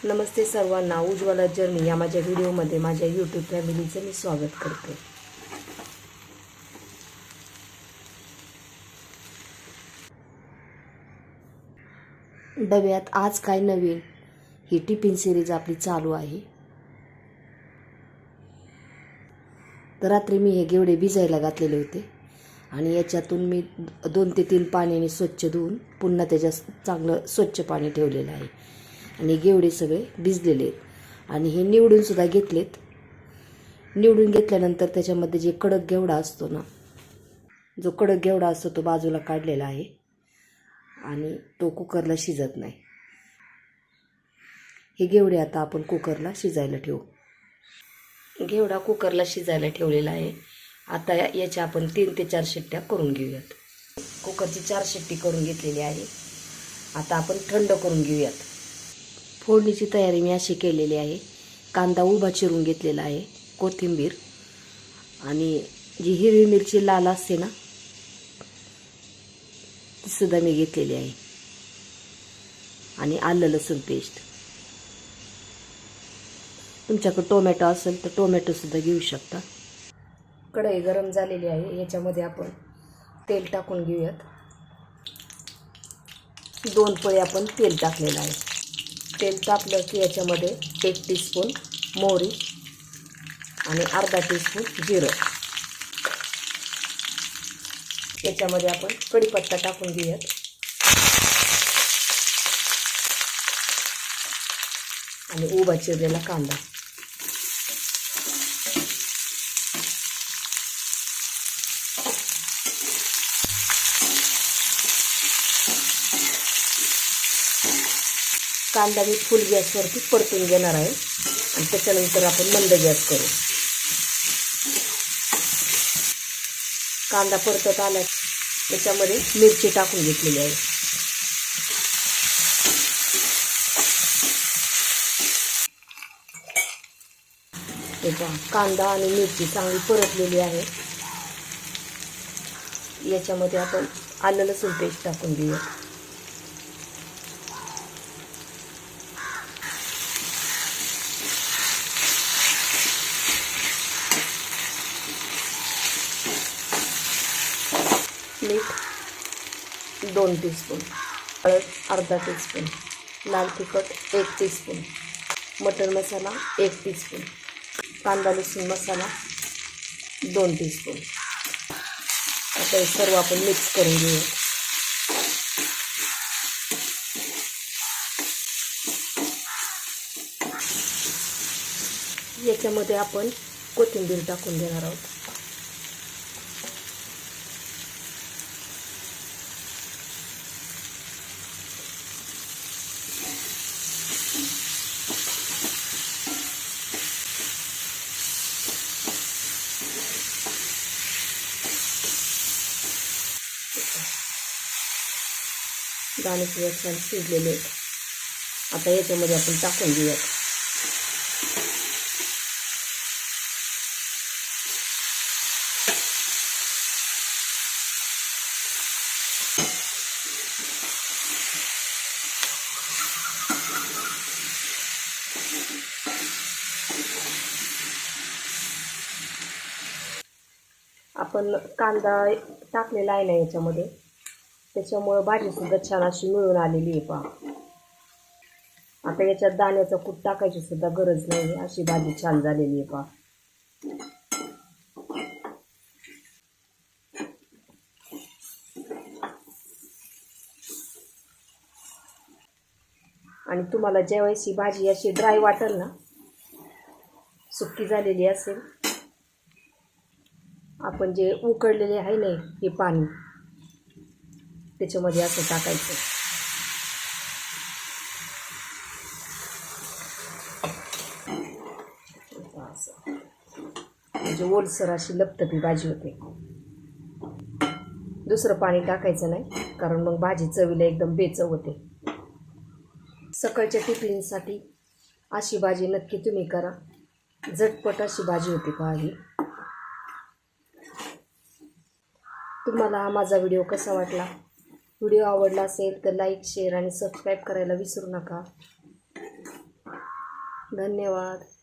नमस्ते सर्वांना, उज्ज्वला जर्नी या माझ्या व्हिडिओमध्ये माझ्या यूट्यूब फॅमिलीचं मी स्वागत करते. डब्यात आज काय नवीन, ही टिफिन सिरीज आपली चालू आहे. तर रात्री मी हे घेवडे भिजायला घातलेले होते आणि याच्यातून मी 2 ते 3 पाण्याने स्वच्छ धुवून पुन्हा त्याच्यात चांगलं स्वच्छ पाणी ठेवलेलं आहे. आणि घेवडे सगळे भिजलेले आहेत आणि हे निवडून सुद्धा घेतलेत. निवडून घेतल्यानंतर त्याच्यामध्ये जे कडक घेवडा असतो ना, जो कडक घेवडा असतो तो बाजूला काढलेला आहे आणि तो कुकरला शिजत नाही. हे घेवडे आता आपण कुकरला शिजायला ठेवू. घेवडा कुकरला शिजायला ठेवलेला आहे. आता याच्या आपण 3 ते 4 शिट्ट्या करून घेऊयात. कुकरची 4 शिट्टी करून घेतलेली आहे. आता आपण थंड करून घेऊयात. फोडणीची तयारी मी अशी केलेली आहे. कांदा उभा चिरून घेतलेला आहे, कोथिंबीर आणि जी हिरवी मिरची लाल असते ना ती सुद्धा मी घेतलेली आहे आणि आलं लसूण पेस्ट. तुमच्याकडे टोमॅटो असेल तर टोमॅटो सुद्धा घेऊ शकता. कढई गरम झालेली आहे. याच्यामध्ये आपण तेल टाकून घेऊयात. 2 पळी आपण तेल टाकलेलं आहे. तेल तापलं की याच्यामध्ये 1 टीस्पून मोहरी आणि अर्धा टीस्पून जिरं. याच्यामध्ये आपण कढीपत्ता टाकून घेऊयात आणि उभा चिरलेला कांदा. कांदा मी फुल गॅसवरती परतून घेणार आहे आणि त्याच्यानंतर आपण मंद गॅस करू. कांदा परतत आला त्याच्यामध्ये मिरची टाकून घेतलेली आहे. कांदा आणि मिरची चांगली परतलेली आहे. याच्यामध्ये आपण आलं लसूण पेस्ट टाकून घेऊया. मीठ 2 टीस्पून, हळद अर्धा टीस्पून, लाल तिखट 1 टीस्पून, मटण मसाला 1 टीस्पून, कांदा लसूण मसाला 2 टीस्पून. आता हे सर्व आपण मिक्स करून घेऊया. याच्यामध्ये आपण कोथिंबीर टाकून देणार आहोत. दाणे सुद्धा छान शिजलेले आहेत. आता याच्यामध्ये आपण टाकून घेऊयात. आपण कांदा टाकलेला आहे ना याच्यामध्ये, त्याच्यामुळे भाजी सुद्धा छान अशी मिळून आलेली आहे. पहा, आता याच्यात दाण्याचा कूट टाकायची सुद्धा गरज नाही. अशी भाजी छान झालेली आहे. पहा, आणि तुम्हाला ज्यावेळेस ही भाजी अशी ड्राय वाटेल ना, सुक्की झालेली असेल, आपण जे उकळलेले आहे ना हे पाणी त्याच्यामध्ये असं टाकायचं. म्हणजे ओलसर अशी लपतपी भाजी होते. दुसरं पाणी टाकायचं नाही, कारण मग भाजी चवीला एकदम बेचव होते. सकाळच्या टिफिनसाठी अशी भाजी नक्की तुम्ही करा. झटपट अशी भाजी होती. पहा, ही तुम्हाला हा माझा व्हिडिओ कसा वाटला? व्हिडिओ आवडला असेल तर लाईक, शेअर आणि सबस्क्राईब करायला विसरू नका. धन्यवाद.